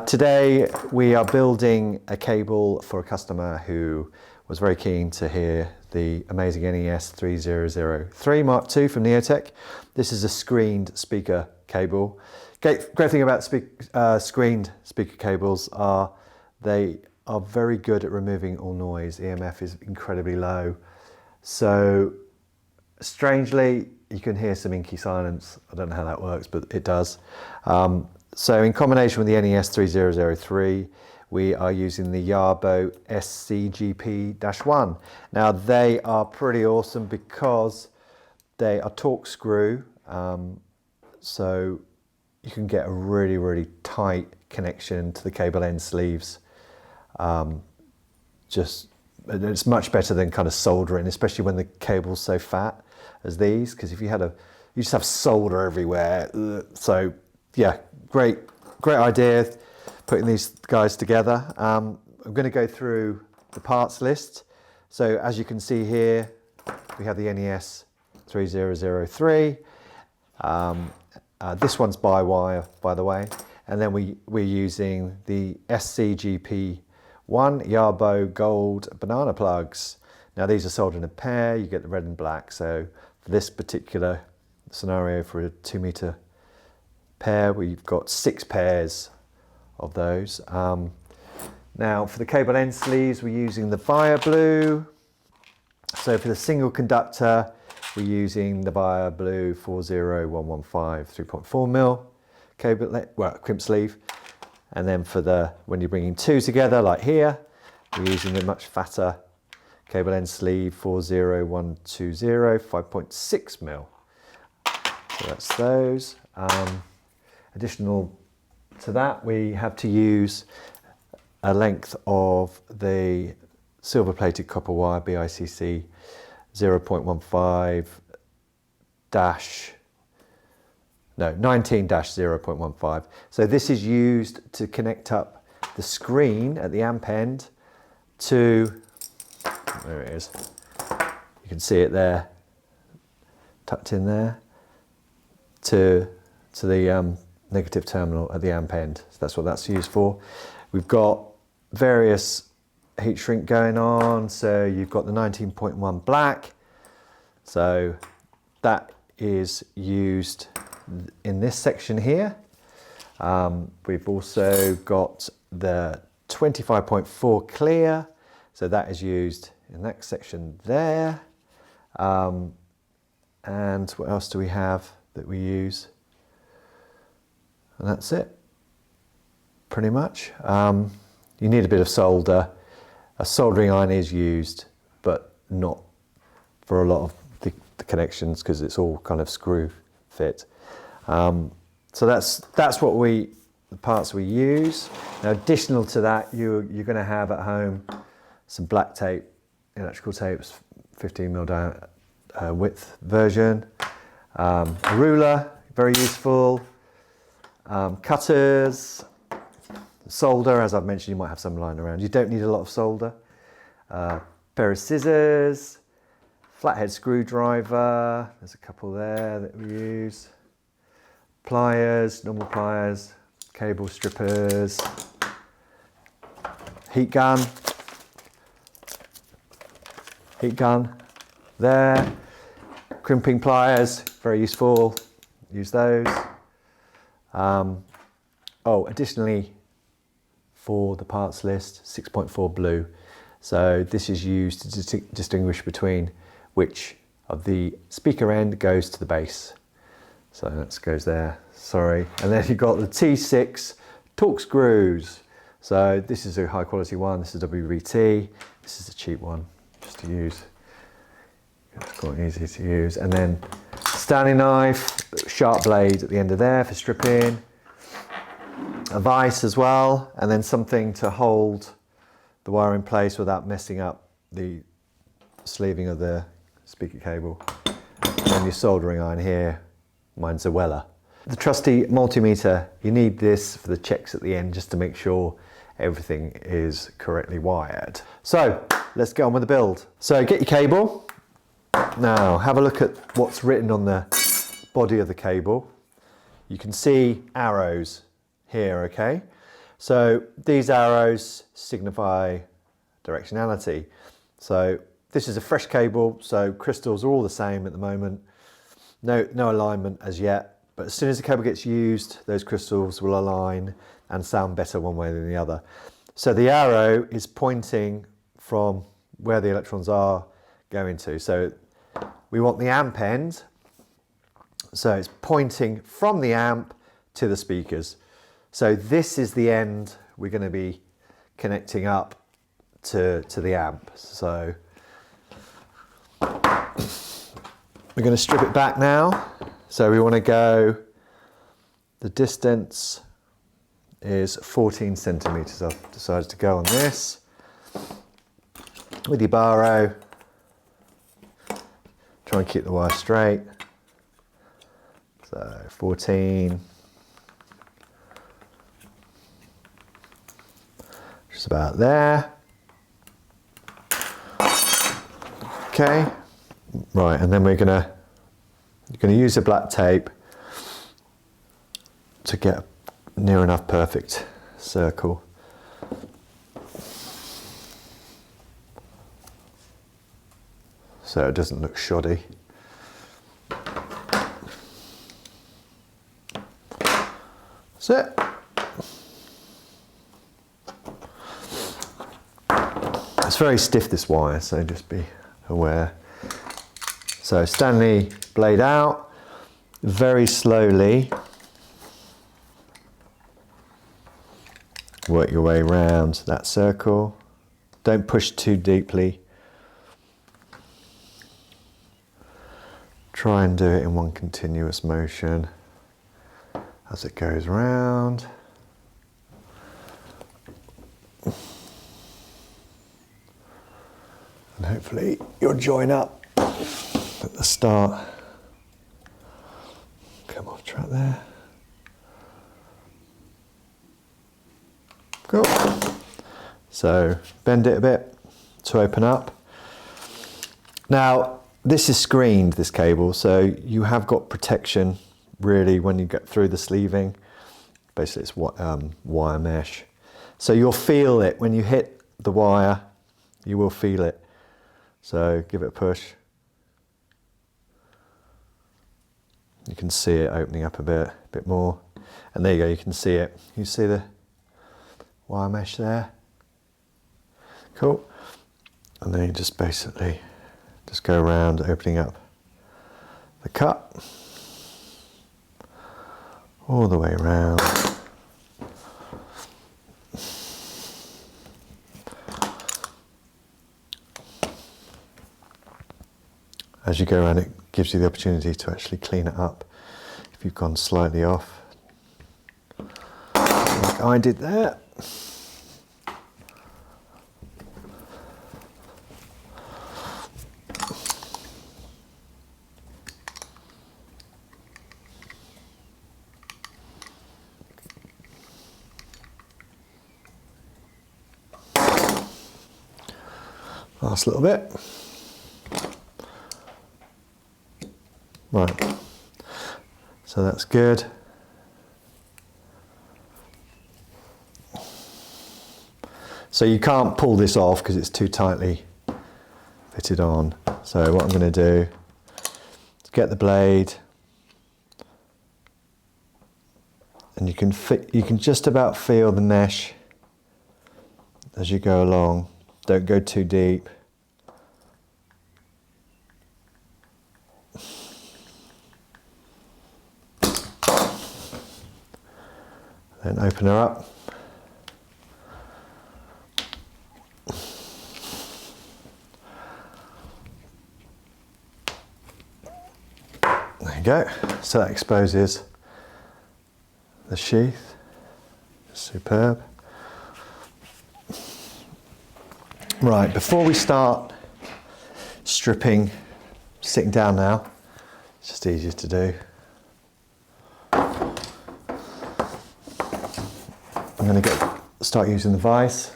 Today we are building a cable for a customer who was very keen to hear the amazing NES-3003 MKII from Neotech. This is a screened speaker cable. Great thing about screened speaker cables are they are very good at removing all noise. EMF is incredibly low. So strangely, you can hear some inky silence. I don't know how that works, but it does. So in combination with the NES-3003, we are using the Yarbo SCGP-1. Now they are pretty awesome because they are Torx screw, so you can get a really tight connection to the cable end sleeves. It's much better than kind of soldering, especially when the cable's so fat as these, because if you just have solder everywhere. So yeah, great idea putting these guys together. I'm going to go through the parts list. So as you can see here, we have the NES-3003. This one's by wire, by the way. And then we're using the SCGP-1 Yarbo gold banana plugs. Now these are sold in a pair, you get the red and black. So for this particular scenario, for a 2 meter pair, we've got 6 pairs of those. Now for the cable end sleeves, we're using the Fire Blue. So for the single conductor, we're using the Fire Blue 40115 3.4mm cable, crimp sleeve. And then for when you're bringing 2 together, like here, we're using the much fatter cable end sleeve 40120 5.6mm. So that's those. Additional to that, we have to use a length of the silver plated copper wire BICC 19-0.15. So this is used to connect up the screen at the amp end to, there it is, you can see it there, tucked in there, to the negative terminal at the amp end. So that's what that's used for. We've got various heat shrink going on. So you've got the 19.1 black. So that is used in this section here. We've also got the 25.4 clear. So that is used in that section there. And what else do we have that we use? And that's it, pretty much. You need a bit of solder. A soldering iron is used, but not for a lot of the connections because it's all kind of screw fit. So that's the parts we use. Now, additional to that, you're going to have at home some black tape, electrical tapes, 15mm width version, a ruler, very useful. Cutters, solder, as I've mentioned, you might have some lying around. You don't need a lot of solder. Pair of scissors, flathead screwdriver, there's a couple there that we use. Pliers, normal pliers, cable strippers, heat gun there, crimping pliers, very useful, use those. Additionally, for the parts list, 6.4 blue. So this is used to distinguish between which of the speaker end goes to the bass. So that goes there, sorry. And then you've got the T6 Torx screws. So this is a high quality one, this is WBT. This is a cheap one, just to use. It's quite easy to use. And then Stanley knife, sharp blade at the end of there for stripping. A vise as well, and then something to hold the wire in place without messing up the sleeving of the speaker cable. And then your soldering iron here, mine's a Weller. The trusty multimeter, you need this for the checks at the end just to make sure everything is correctly wired. So let's get on with the build. So get your cable. Now have a look at what's written on the body of the cable. You can see arrows here, okay? So these arrows signify directionality. So this is a fresh cable, so crystals are all the same at the moment. No alignment as yet, but as soon as the cable gets used, those crystals will align and sound better one way than the other. So the arrow is pointing from where the electrons are going to. So we want the amp end, so it's pointing from the amp to the speakers. So this is the end we're going to be connecting up to the amp. So we're going to strip it back now. So we want to go, the distance is 14 centimeters. I've decided to go on this. With your baro, try and keep the wire straight. So 14. Just about there. Okay, right, and then you're gonna use a black tape to get a near enough perfect circle. So it doesn't look shoddy. That's it. It's very stiff, this wire, so just be aware. So Stanley blade out, very slowly work your way around that circle. Don't push too deeply. Try and do it in one continuous motion as it goes round. And hopefully you'll join up at the start. Come off track there. Cool. So bend it a bit to open up. Now this is screened, this cable, so you have got protection really when you get through the sleeving. Basically it's wire mesh. So you'll feel it when you hit the wire, you will feel it. So give it a push. You can see it opening up a bit more. And there you go, you can see it. You see the wire mesh there? Cool. And then you just basically just go around opening up the cut all the way around. As you go around, it gives you the opportunity to actually clean it up if you've gone slightly off, like I did there. Last little bit. Right, so that's good. So you can't pull this off because it's too tightly fitted on. So what I'm going to do is get the blade, and you can just about feel the mesh as you go along. Don't go too deep. Then open her up. There you go. So that exposes the sheath. Superb. Right, before we start stripping, sitting down now, it's just easier to do. I'm going to start using the vise.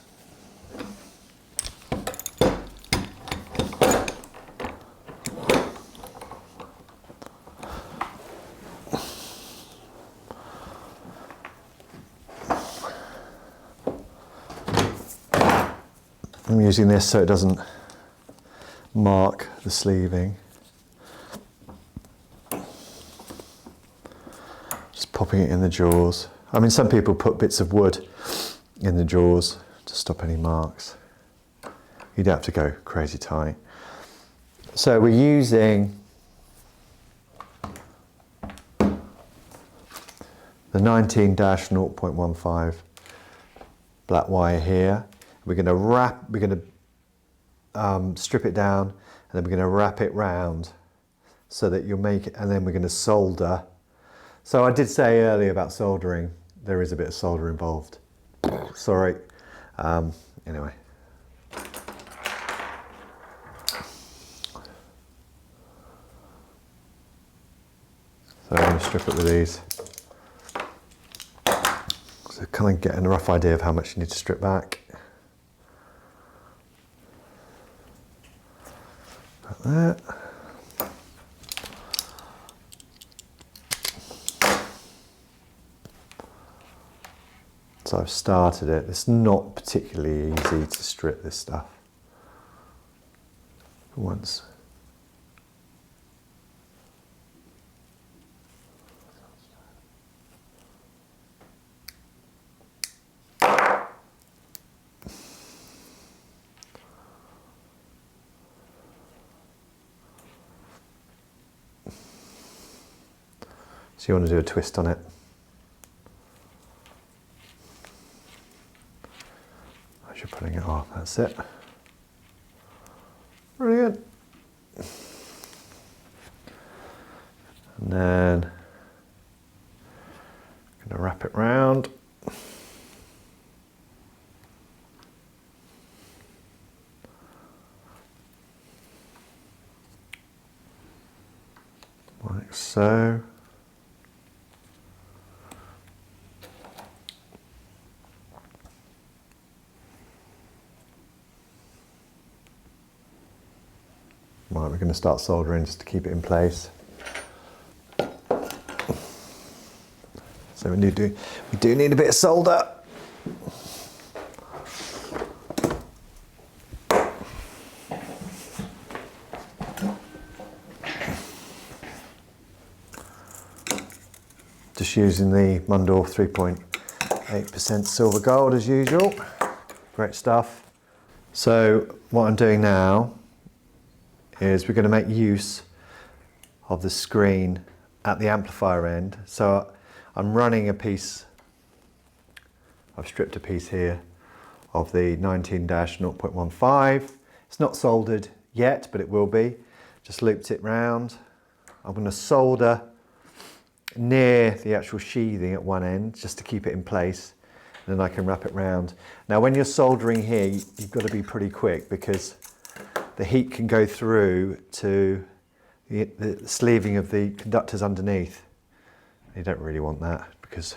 I'm using this so it doesn't mark the sleeving. Just popping it in the jaws. I mean, some people put bits of wood in the jaws to stop any marks. You don't have to go crazy tight. So we're using the 19-0.15 black wire here. We're going to strip it down, and then we're going to wrap it round so that you'll make it, and then we're going to solder. So I did say earlier about soldering. There is a bit of solder involved. Sorry. Anyway. So I'm going to strip it with these. So kind of getting a rough idea of how much you need to strip back. Like that. So I've started it. It's not particularly easy to strip this stuff once. So you want to do a twist on it. As you're putting it off, that's it. Brilliant. And then I'm going to wrap it round. Like so. Right, we're going to start soldering just to keep it in place. So we do need a bit of solder. Just using the Mundorf 3.8% silver gold as usual. Great stuff. So what I'm doing now is we're going to make use of the screen at the amplifier end. So I'm running a piece, I've stripped a piece here of the 19-0.15. It's not soldered yet, but it will be. Just looped it round. I'm going to solder near the actual sheathing at one end just to keep it in place, and then I can wrap it round. Now when you're soldering here, you've got to be pretty quick because the heat can go through to the sleeving of the conductors underneath. You don't really want that because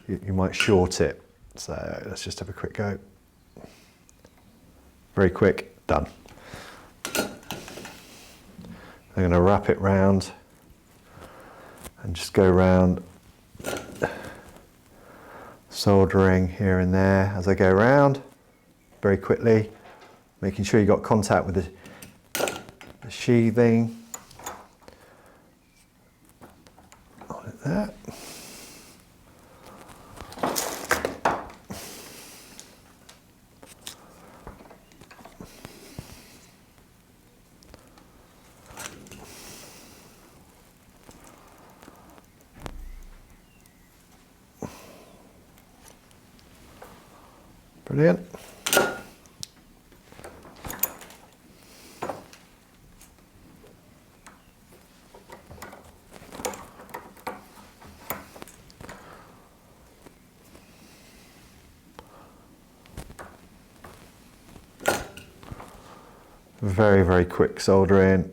you might short it. So let's just have a quick go. Very quick, done. I'm going to wrap it round and just go around soldering here and there as I go around very quickly, making sure you got contact with the sheathing. Like that. Brilliant. Very, very quick soldering.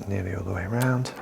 Nearly all the way around.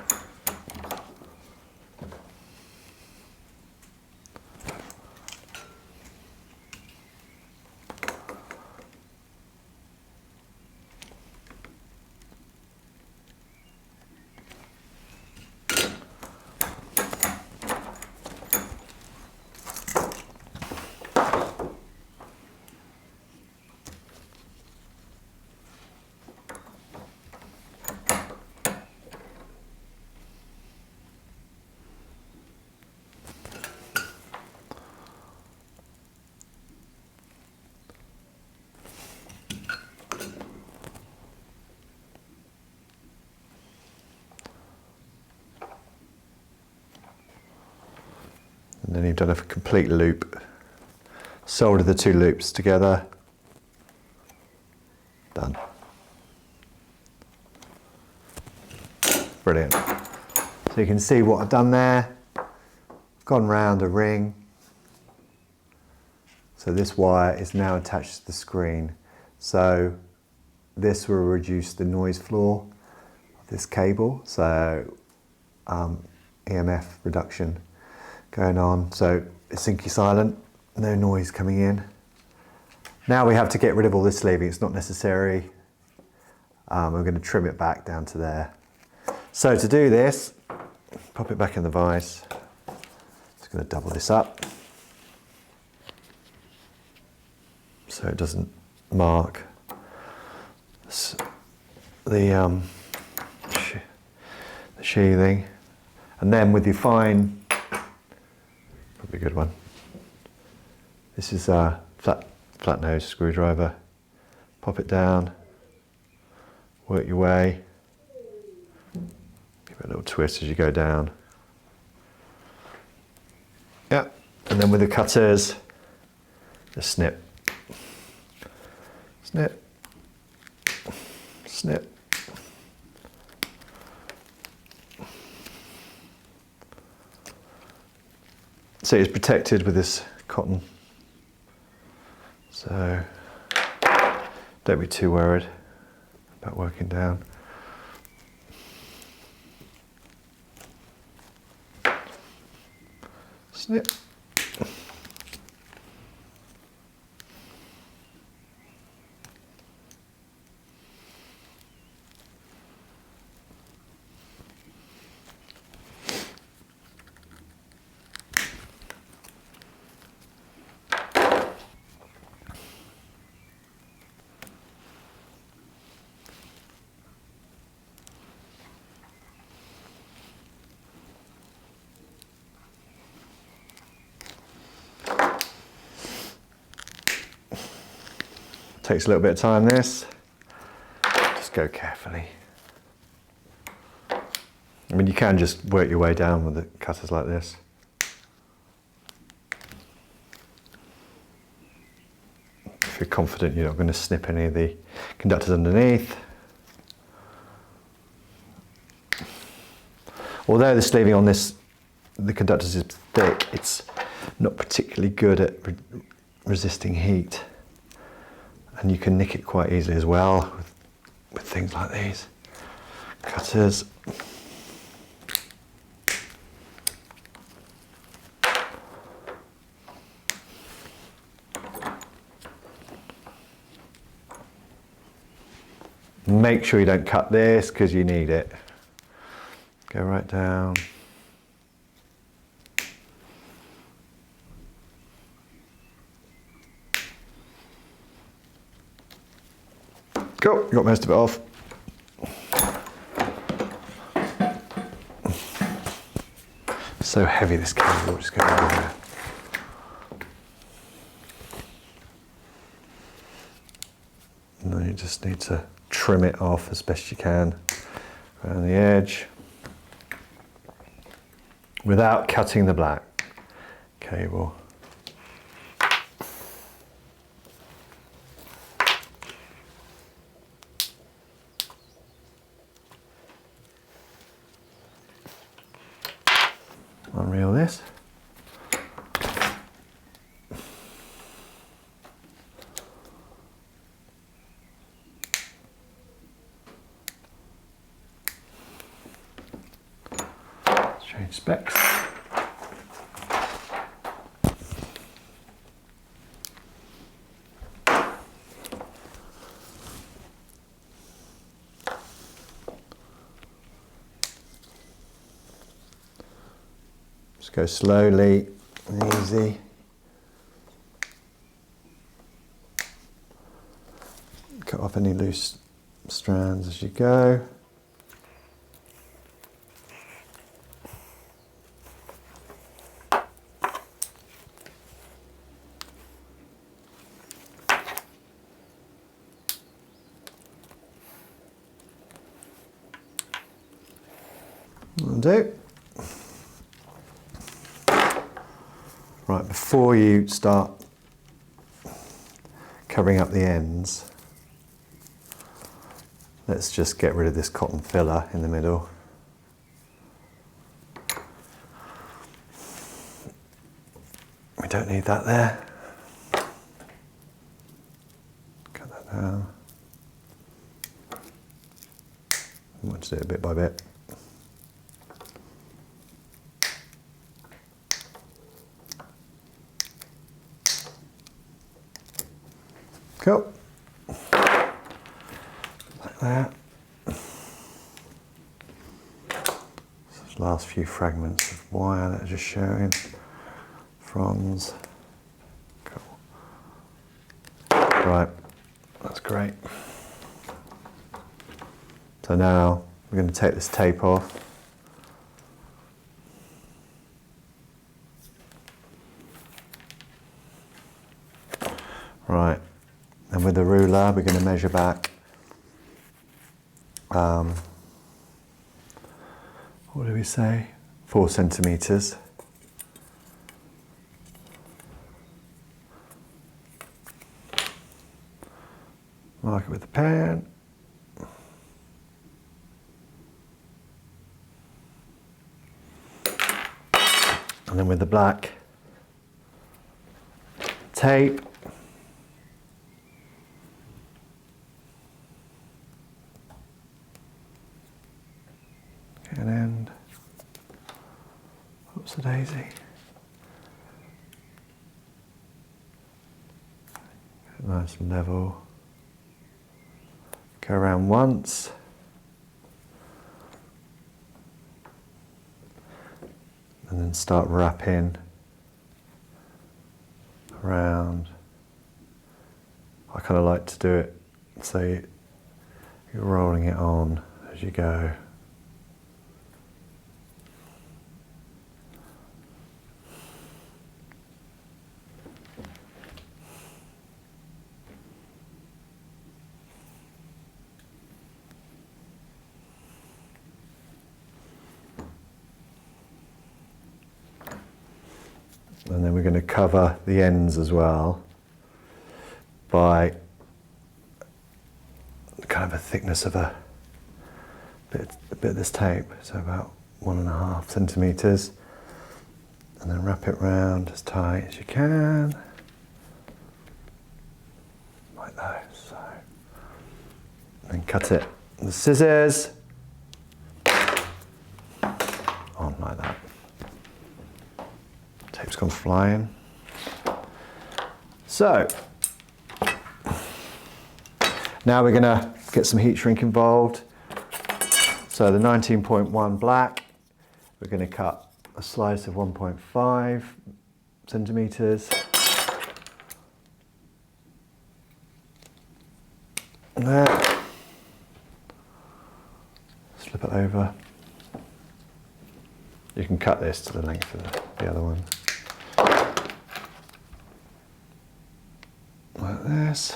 And then you've done a complete loop. Solder the two loops together. Done. Brilliant. So you can see what I've done there. Gone round a ring. So this wire is now attached to the screen. So this will reduce the noise floor of this cable. So EMF reduction going on. So it's syncy silent, no noise coming in. Now we have to get rid of all this sleeving. It's not necessary. We're going to trim it back down to there. So to do this, pop it back in the vise. Just going to double this up so it doesn't mark the sheathing. And then with your fine, probably a good one. This is a flat nose screwdriver. Pop it down, work your way. Give it a little twist as you go down. Yeah, and then with the cutters, just snip. Snip. Snip. So it's protected with this cotton. So don't be too worried about working down. Snip. Takes a little bit of time, this. Just go carefully. I mean, you can just work your way down with the cutters like this. If you're confident you're not going to snip any of the conductors underneath. Although the sleeving on this, the conductors is thick, it's not particularly good at resisting heat. And you can nick it quite easily as well with things like these cutters. Make sure you don't cut this because you need it. Go right down. Go, got most of it off. So heavy this cable, just go over there. And then you just need to trim it off as best you can around the edge without cutting the black cable. Unreel this. Change specs. Just go slowly and easy. Cut off any loose strands as you go. Will do. Right, before you start covering up the ends, let's just get rid of this cotton filler in the middle. We don't need that there. Cut that down. I want to do it bit by bit. Cool. Like that. Those last few fragments of wire that are just showing. Fronds. Cool. Right, that's great. So now we're going to take this tape off. Right, and with the ruler we're going to measure back what do we say? 4 centimeters. Mark it with the pen. And then with the black tape, get an end. Oops, a daisy. Get it nice and level. Go around once. And then start wrapping around. I kind of like to do it so you're rolling it on as you go. And then we're going to cover the ends as well by kind of a thickness of a bit of this tape, so about 1.5 centimeters, and then wrap it round as tight as you can, like that. So, and then cut it with the scissors on like that. Tape's gone flying. So, now we're going to get some heat shrink involved. So the 19.1 black, we're going to cut a slice of 1.5 centimeters. And there. Slip it over. You can cut this to the length of the other one. Like this.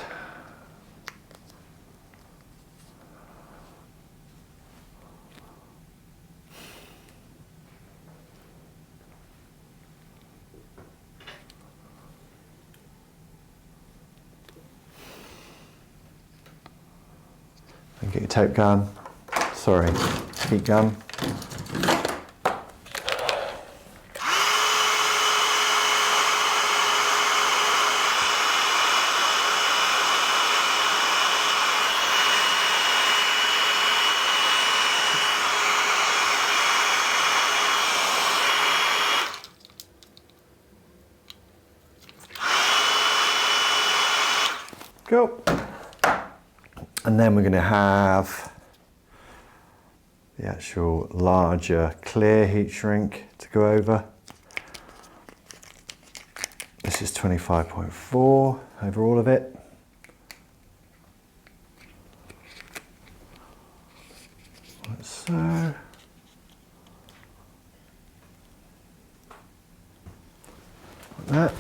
And get your tape gun, sorry, heat gun. Cool. And then we're going to have the actual larger clear heat shrink to go over. This is 25.4 over all of it. Like so. Like that.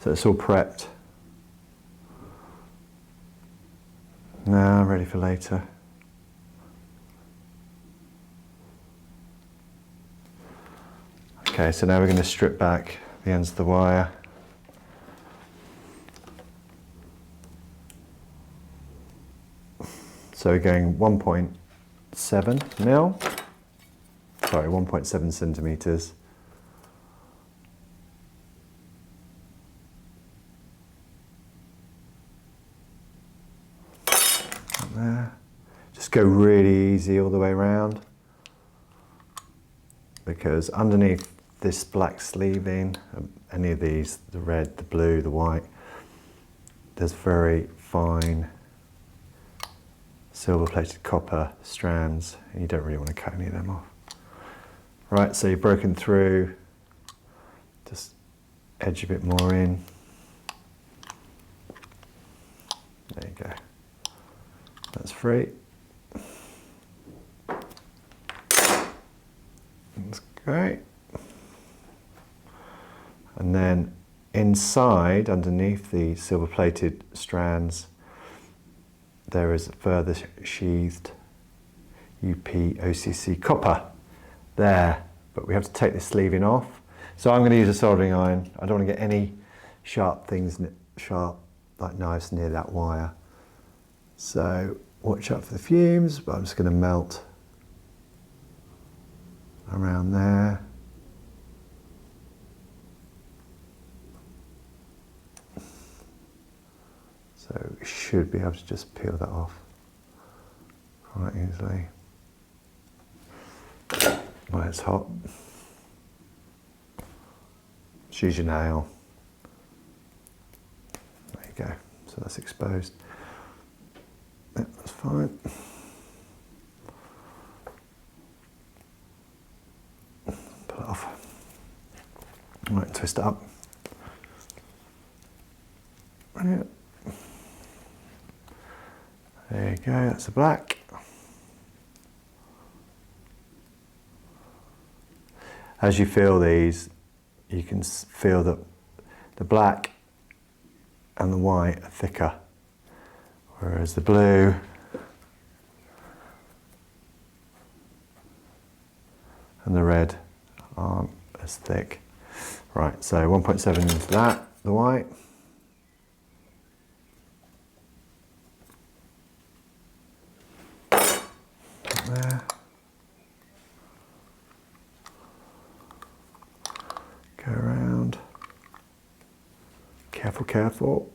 So it's all prepped. Now ready for later. Okay, so now we're going to strip back the ends of the wire. So we're going 1.7 mil, sorry, 1.7 centimeters. There. Just go really easy all the way around, because underneath this black sleeving, any of these, the red, the blue, the white, there's very fine silver plated copper strands, and you don't really want to cut any of them off. Right, so you've broken through, just edge a bit more in. There you go. That's free. That's great. And then inside, underneath the silver plated strands, there is a further sheathed UP-OCC copper there, but we have to take this sleeving off. So I'm going to use a soldering iron. I don't want to get any sharp things, sharp like knives near that wire. So watch out for the fumes, but I'm just going to melt around there. So we should be able to just peel that off quite easily. Well, it's hot. Just use your nail. There you go. So that's exposed. Yeah, that's fine. Pull it off. Right, twist it up. Brilliant. There you go, that's the black. As you feel these, you can feel that the black and the white are thicker, whereas the blue and the red aren't as thick. Right, so 1.7 into that, the white. There. Go around. Careful, careful.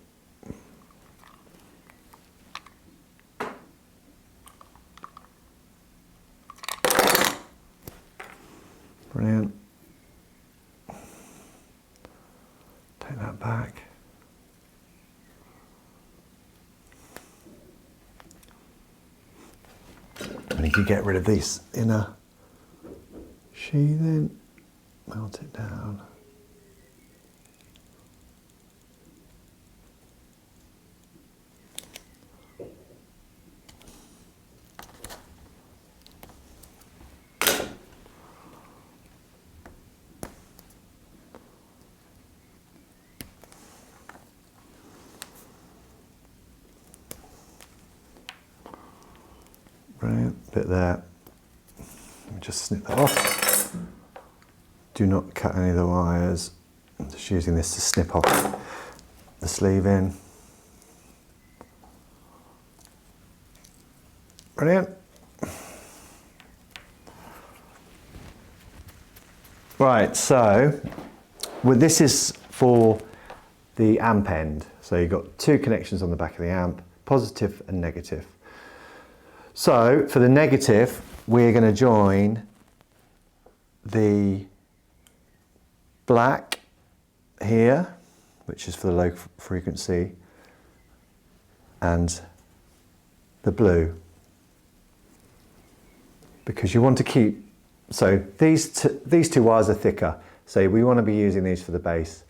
Brilliant. Take that back. And you can get rid of these inner sheathing, melt it down. Brilliant, bit there. Let me just snip that off. Do not cut any of the wires. I'm just using this to snip off the sleeve in. Brilliant. Right, so this is for the amp end. So you've got two connections on the back of the amp, positive and negative. So for the negative, we're going to join the black here, which is for the low frequency, and the blue, because you want to keep, so these two wires are thicker, so we want to be using these for the bass.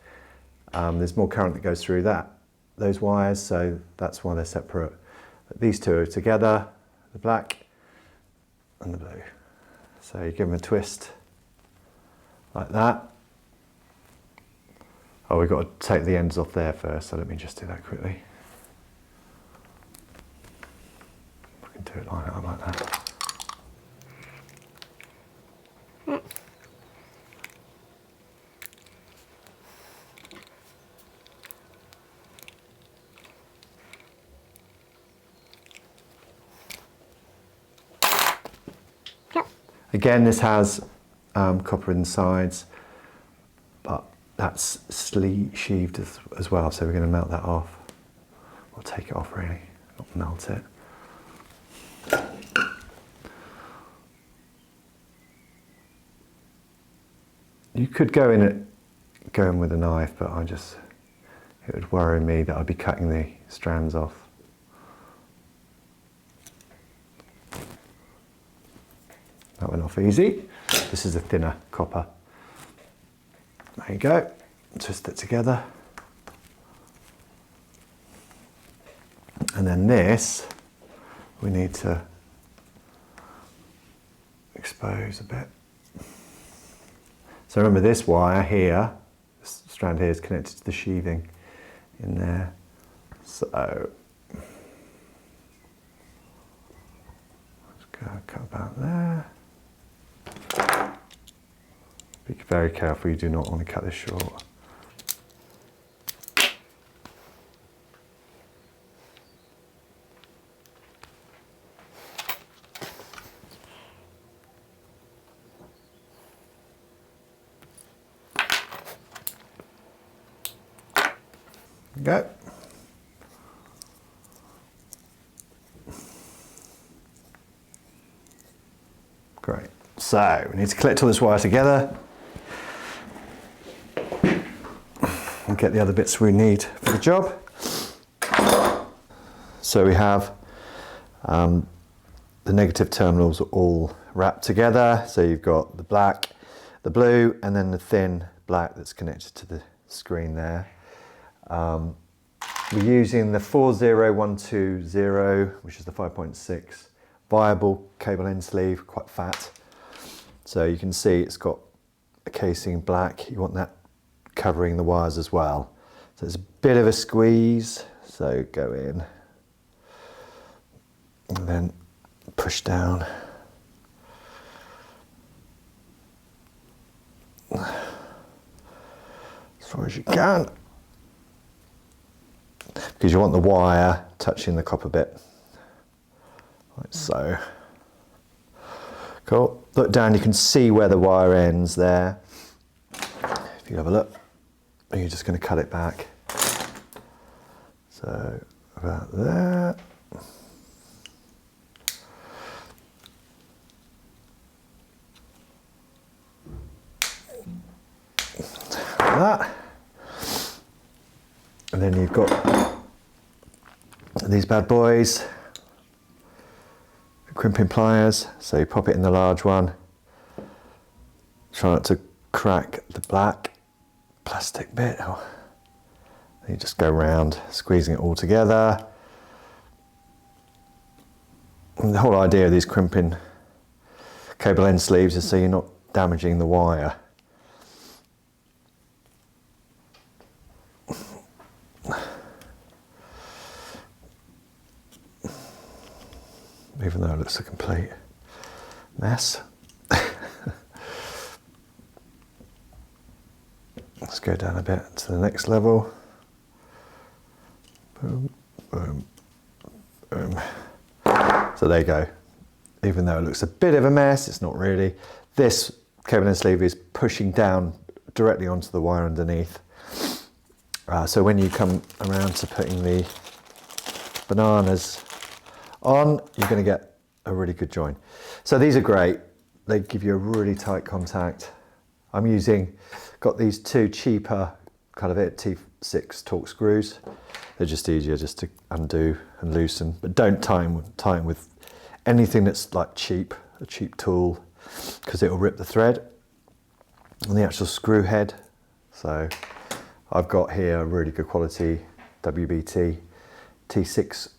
There's more current that goes through those wires, so that's why they're separate. But these two are together, the black and the blue. So you give them a twist like that. Oh, we've got to take the ends off there first, so let me just do that quickly. I can do it like that. Again, this has copper in the sides, but that's sheathed as well, so we're going to melt that off. Or take it off really, not melt it. You could go in with a knife, but it would worry me that I'd be cutting the strands off. That went off easy. This is a thinner copper. There you go. Twist it together. And then this, we need to expose a bit. So remember this wire here, this strand here is connected to the sheathing in there. So, let's go cut about there. Be very careful, you do not want to cut this short. Go. Great. So we need to collect all this wire together and get the other bits we need for the job. So we have the negative terminals are all wrapped together. So you've got the black, the blue, and then the thin black that's connected to the screen there. We're using the 40120, which is the 5.6 viable cable end sleeve, quite fat. So you can see it's got a casing black. You want that covering the wires as well. So it's a bit of a squeeze. So go in and then push down. As far as you can. Because you want the wire touching the copper bit, like so. Cool. Look down, you can see where the wire ends there. If you have a look, and you're just going to cut it back. So about there. Like that. And then you've got these bad boys, crimping pliers. So you pop it in the large one. Try not to crack the black plastic bit. Then you just go around, squeezing it all together. And the whole idea of these crimping cable end sleeves is so you're not damaging the wire. Even though it looks a complete mess. Let's go down a bit to the next level. Boom, boom, boom. So there you go. Even though it looks a bit of a mess, it's not really. This cable end sleeve is pushing down directly onto the wire underneath. So when you come around to putting the bananas on, you're going to get a really good join. So these are great. They give you a really tight contact. I'm got these two cheaper kind of T6 Torx screws. They're just easier just to undo and loosen, but don't tie them with anything that's like a cheap tool, because it'll rip the thread on the actual screw head. So I've got here a really good quality WBT T6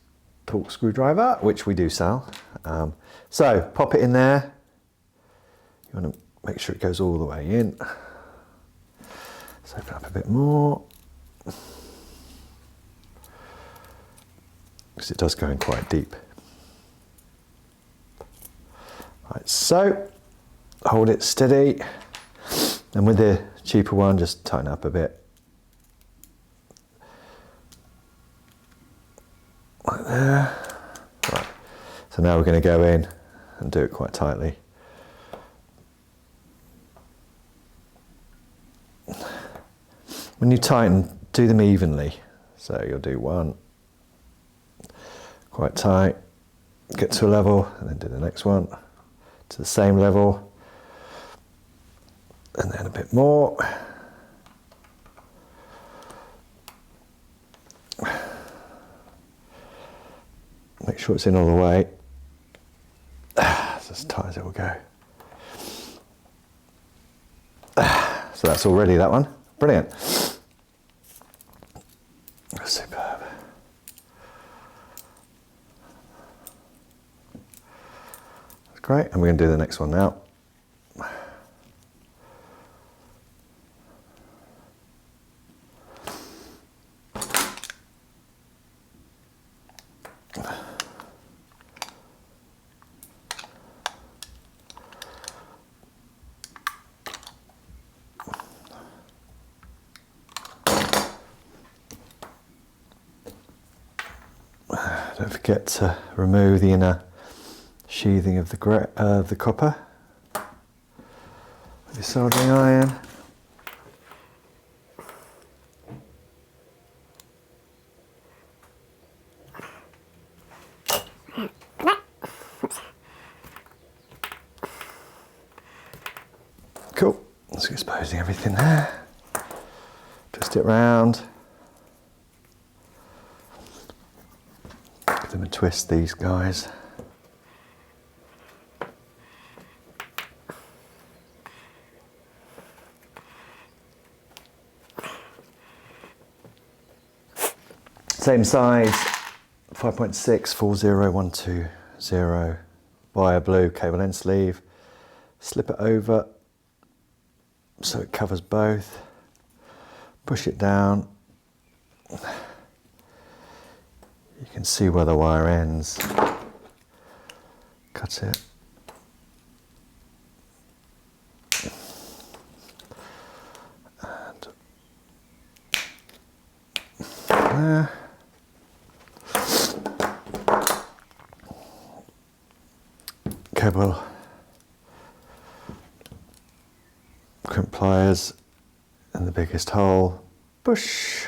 Torx screwdriver, which we do sell. So pop it in there. You want to make sure it goes all the way in. Let's open up a bit more. because it does go in quite deep. Right, so hold it steady, and with the cheaper one, just tighten up a bit. Like there. Right. So now we're going to go in and do it quite tightly. When you tighten, do them evenly. So you'll do one quite tight, get to a level, and then do the next one to the same level, and then a bit more. Make sure it's in all the way. It's as tight as it will go. So that's all ready, that one. Brilliant. Superb. That's great, and we're going to do the next one now. Don't forget to remove the inner sheathing of the copper with your soldering iron. Cool, just exposing everything there. Twist it round. Give them a twist, these guys. Same size, 5.6 40120 wire blue cable end sleeve. Slip it over so it covers both. Push it down. You can see where the wire ends. Cut it. And there. Cable, crimp pliers in the biggest hole. Push.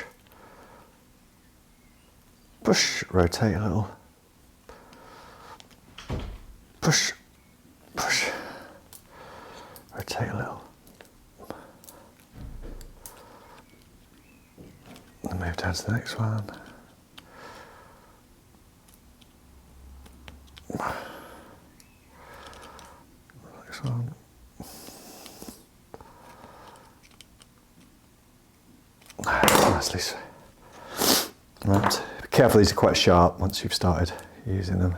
Push, rotate a little. Push, push, rotate a little. And move down to the next one. Next one. Nicely. Right. Be careful, these are quite sharp once you've started using them.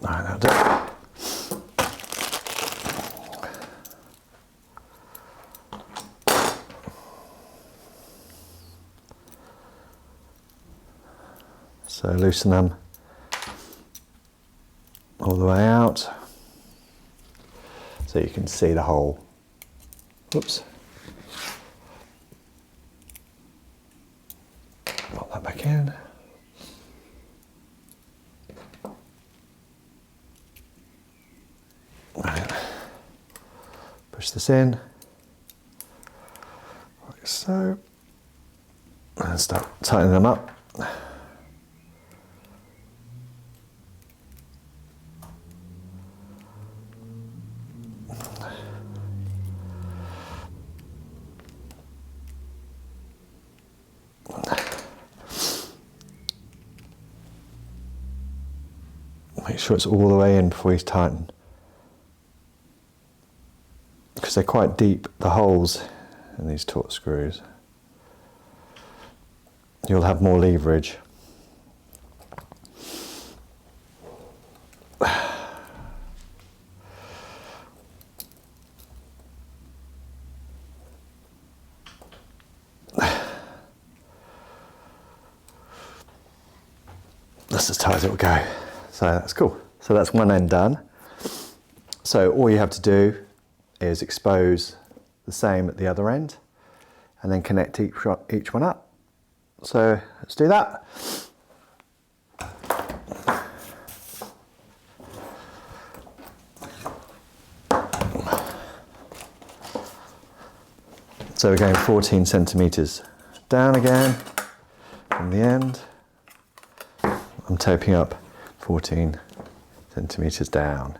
Alright, that'll do. So loosen them all the way out so you can see the hole. Whoops. Pop that back in. Right. Push this in, like so, and start tightening them up. Make sure it's all the way in before you tighten, because they're quite deep, the holes in these taut screws. You'll have more leverage. That's as tight as it will go. So that's cool. So that's one end done. So all you have to do is expose the same at the other end and then connect each one up. So let's do that. So we're going 14 centimeters down again from the end. I'm taping up 14 centimeters down.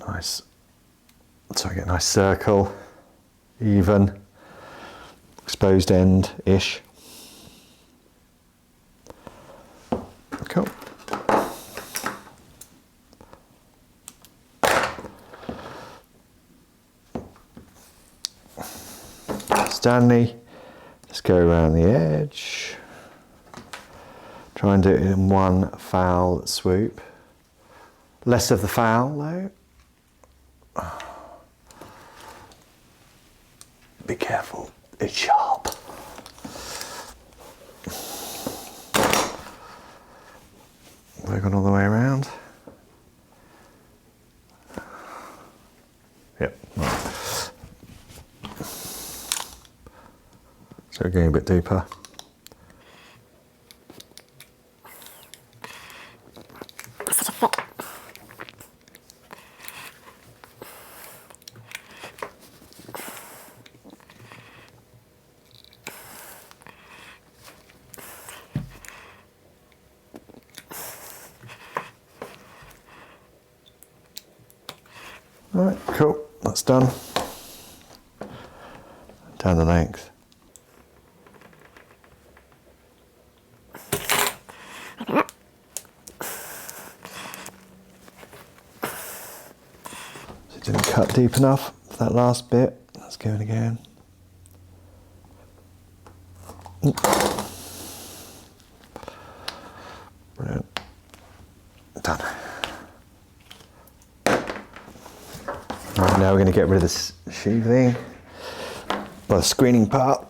Nice. So I get a nice circle, even, exposed end-ish. Cool. Stanley, let's go around the edge. Try and do it in one foul swoop. Less of the foul though. Be careful, it's sharp. Work on all the way around. Yep. Right. So we're going a bit deeper. Right, cool, that's done. Down the length. So it didn't cut deep enough for that last bit. Let's go in again. Brilliant. Done. Right, now we're going to get rid of this sheathing, or the screening part.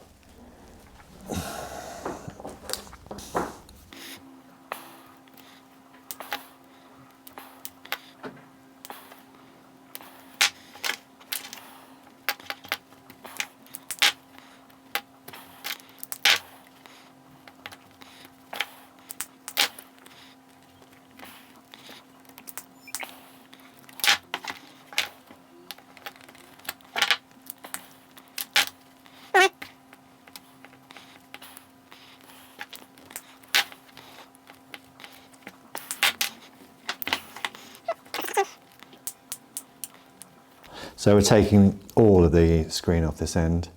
So we're taking all of the screen off this end.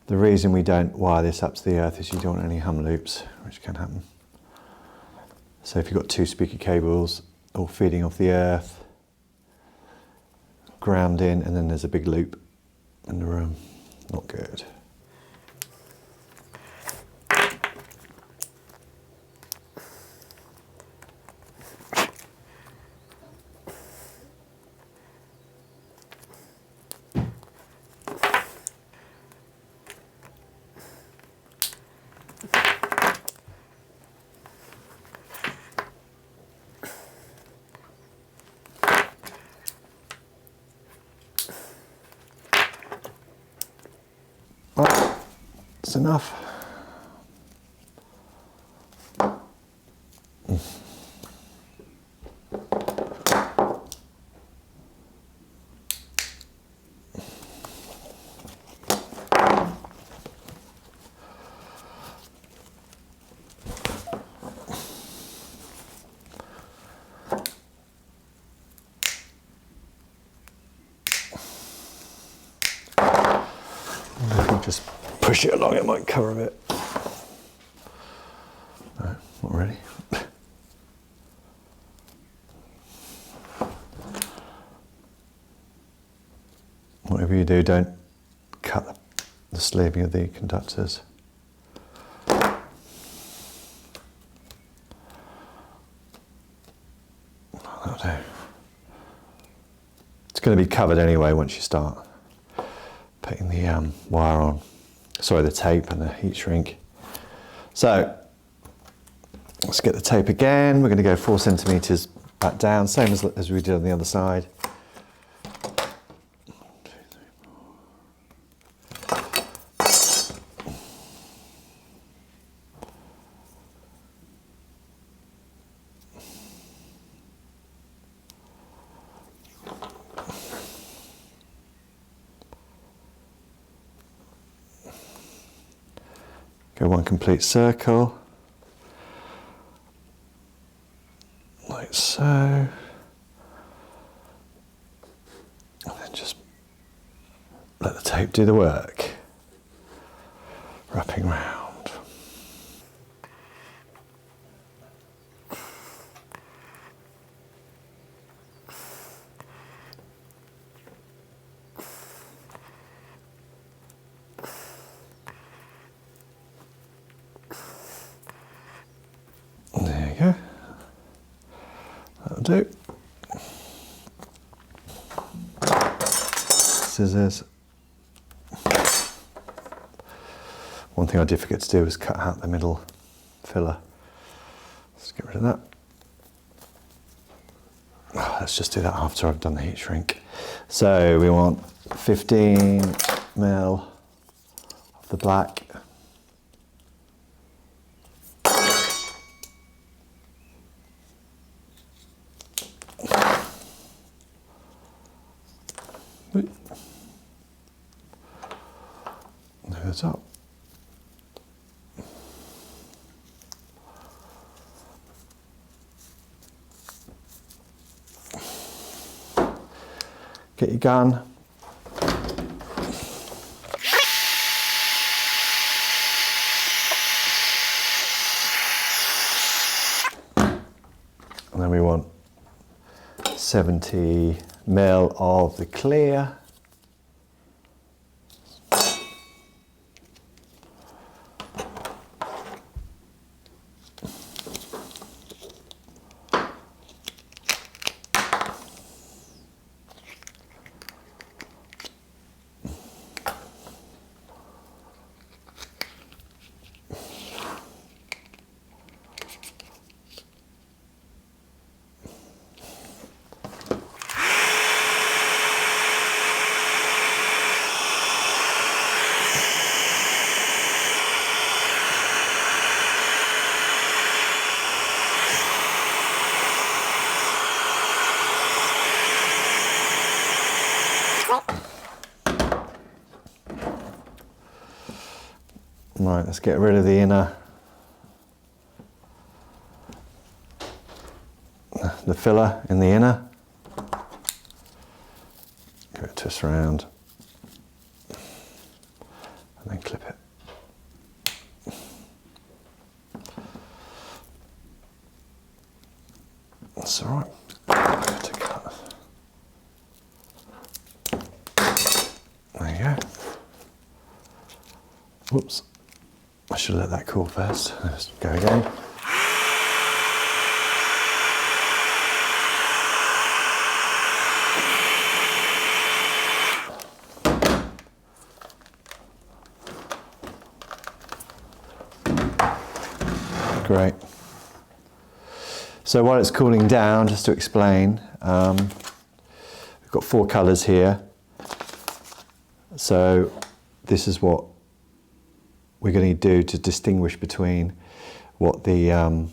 The reason we don't wire this up to the earth is you don't want any hum loops, which can happen. So if you've got two speaker cables all feeding off the earth, ground in, and then there's a big loop in the room, not good. Right, that's enough. Just push it along, it might cover a bit. No, not really. Whatever you do, don't cut the sleeving of the conductors. That'll do. It's going to be covered anyway once you start putting the wire on, sorry, the tape and the heat shrink. So Let's get the tape again. We're going to go 4 centimeters back down, same as we did on the other side. Go 1 complete circle, like so, and then just let the tape do the work, wrapping round. There you go. That'll do. Scissors. One thing I did forget to do was cut out the middle filler. Let's get rid of that. Let's just do that after I've done the heat shrink. So we want 15 ml of the black. Over the top. Get your gun. And then we want 70 ml of the clear. Right, let's get rid of the inner, the filler in the inner. Give it a twist around and then clip it. That's all right. To cut. There you go. Whoops. I should let that cool first. Let's go again. Great. So while it's cooling down, just to explain, we've got 4 colours here. So this is what we're going to do to distinguish between what the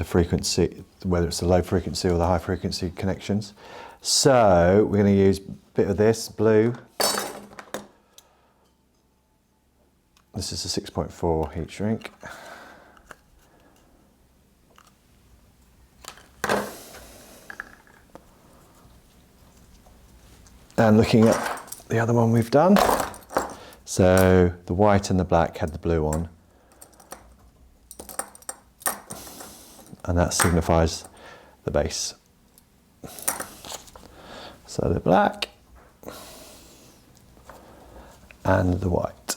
frequency, whether it's the low frequency or the high frequency connections. So we're going to use a bit of this blue. This is a 6.4 heat shrink. And looking at the other one we've done. So the white and the black had the blue on, and that signifies the base. So the black and the white.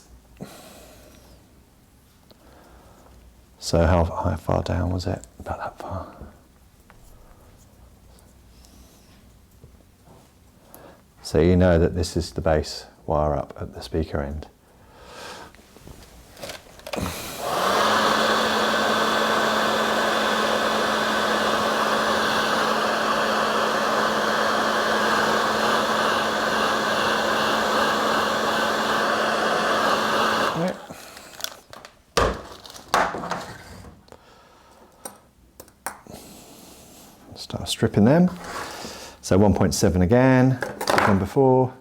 So how far down was it? About that far. So you know that this is the base wire up at the speaker end. stripping them. So 1.7 again, done before.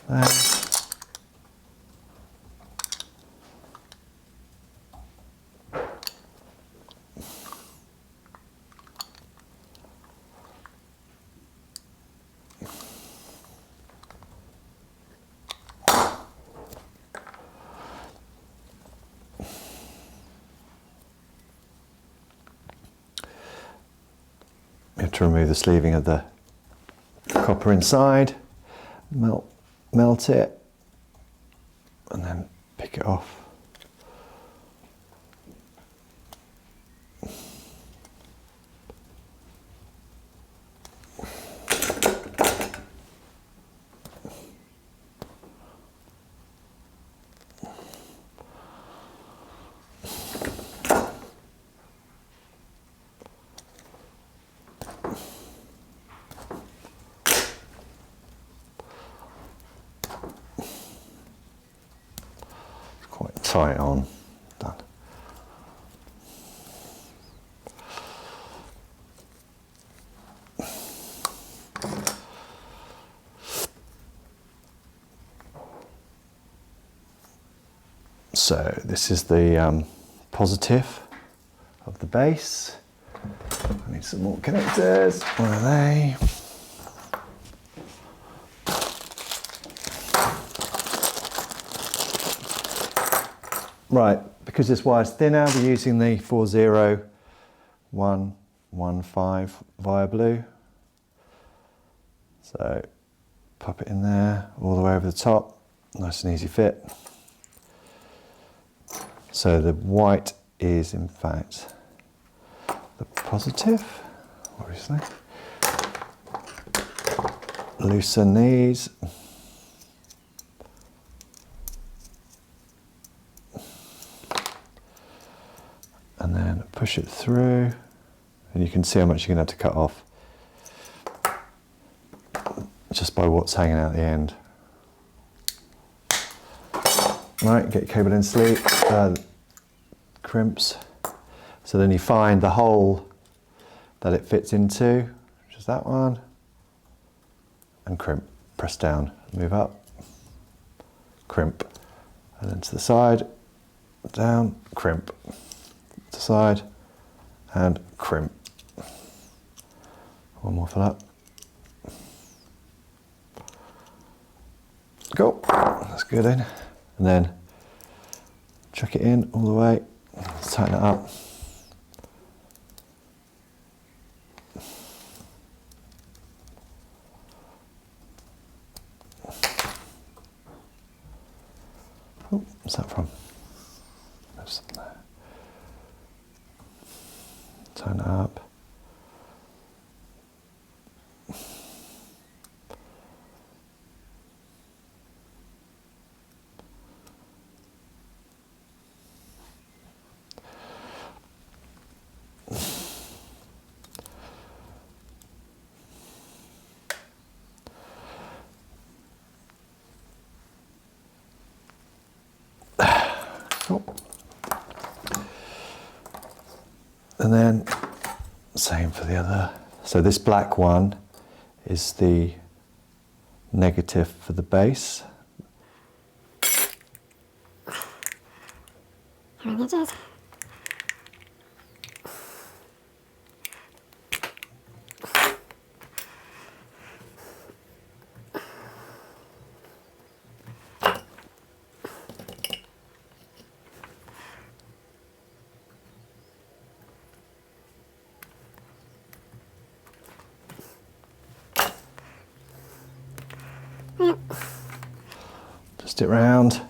There. You have to remove the sleeving of the copper inside, melt it, and then pick it off. Tight on, done. So this is the positive of the base. I need some more connectors. Where are they? Right, because this wire's thinner, we're using the 40115 wire blue. So pop it in there, all the way over the top, nice and easy fit. So the white is in fact the positive, obviously. Loosen these. And then push it through, and you can see how much you're going to have to cut off just by what's hanging out the end. Right, get your cable in sleeve, crimps. So then you find the hole that it fits into, which is that one, and crimp, press down, move up, crimp, and then to the side, down, crimp. To side and crimp. One more for that. Go. That's good in. And then chuck it in all the way. Tighten it up. Oh, what's that from? There's something there. Turn it up. Cool. And then same for the other. So this black one is the negative for the base. Just it round.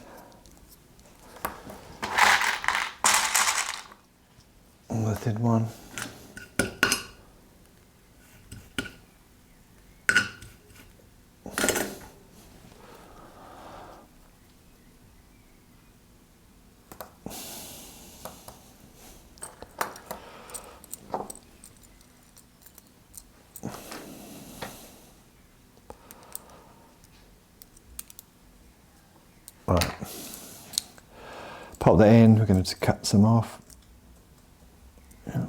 And the thin one. pop that in. We're going to cut some off. Yeah.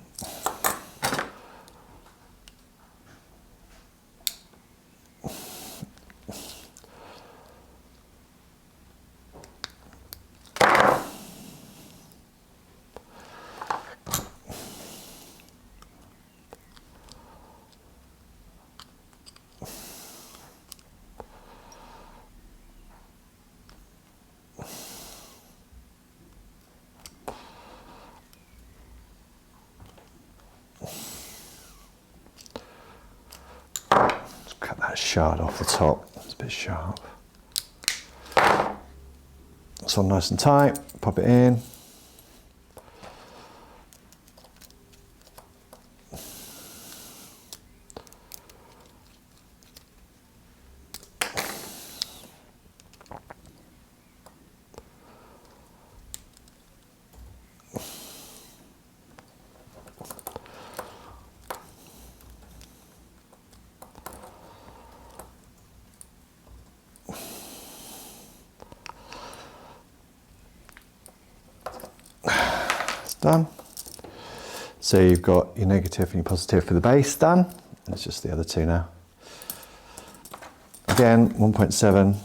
Cut that shard off the top, it's a bit sharp. That's all nice and tight, pop it in. Done. So you've got your negative and your positive for the bass done. It's just the other two now. Again, 1.7.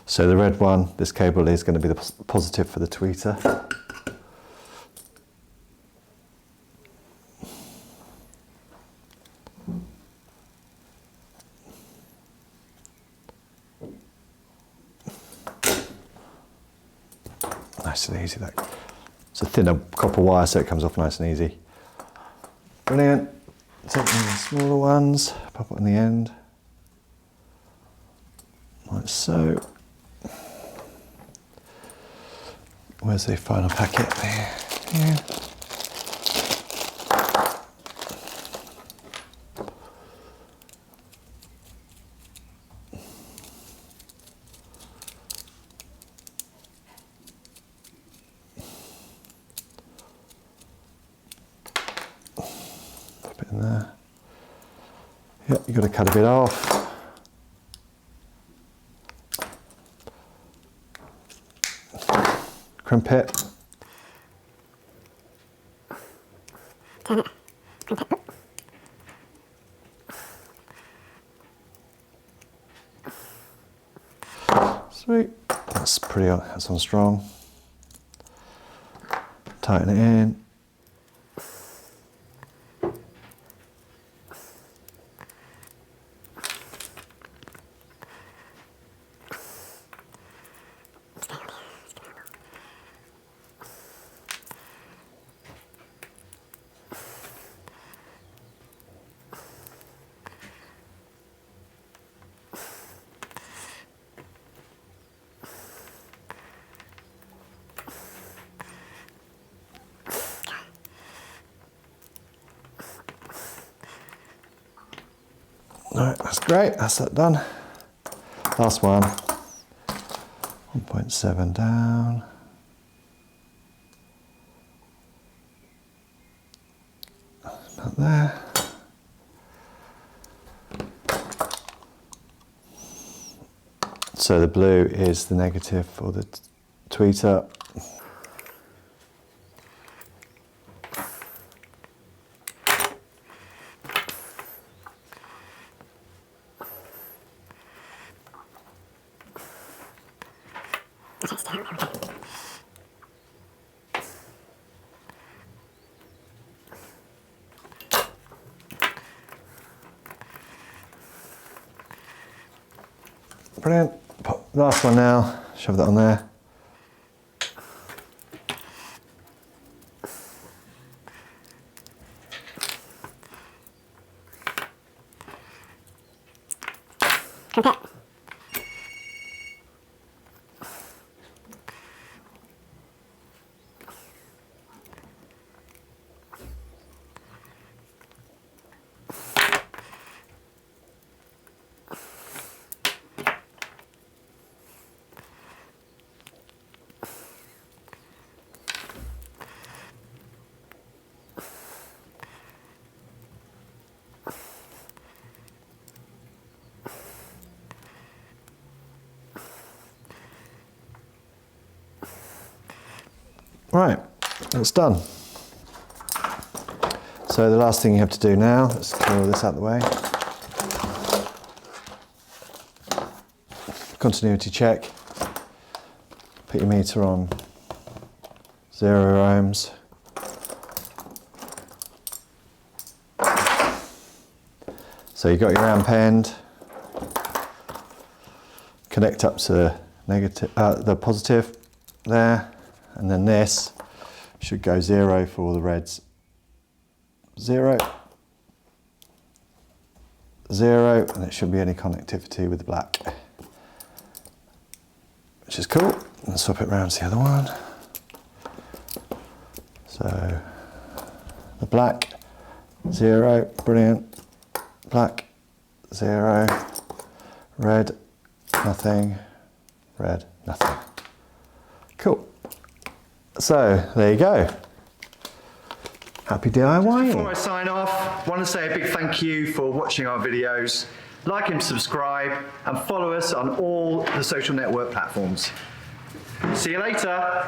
So the red one, this cable is going to be the positive for the tweeter. Nice and easy. It's a thinner copper wire, so it comes off nice and easy. Brilliant. Take one of the smaller ones, pop it on the end, like so. Where's the final packet? There. Yeah. In there. Yep, you've got to cut a bit off. Crimp it. Sweet. That's pretty on, that's on strong. Tighten it in. Alright, that's great, that's that done. Last one, 1.7 down. About there. So the blue is the negative for the tweeter. Brilliant. Pop last one now, shove that on there. Okay. Right, that's done. So the last thing you have to do now, let's clear all this out of the way. Continuity check. Put your meter on 0 ohms. So you've got your amp end. Connect up to the negative, the positive there, and then this should go 0 for all the reds. 0, 0, and it shouldn't be any connectivity with the black, which is cool. Let's swap it around to the other one. So the black, 0, brilliant. Black, 0, red, nothing, red, nothing. Cool. So there you go. Happy DIY. Before I sign off, I want to say a big thank you for watching our videos. Like and subscribe, and follow us on all the social network platforms. See you later.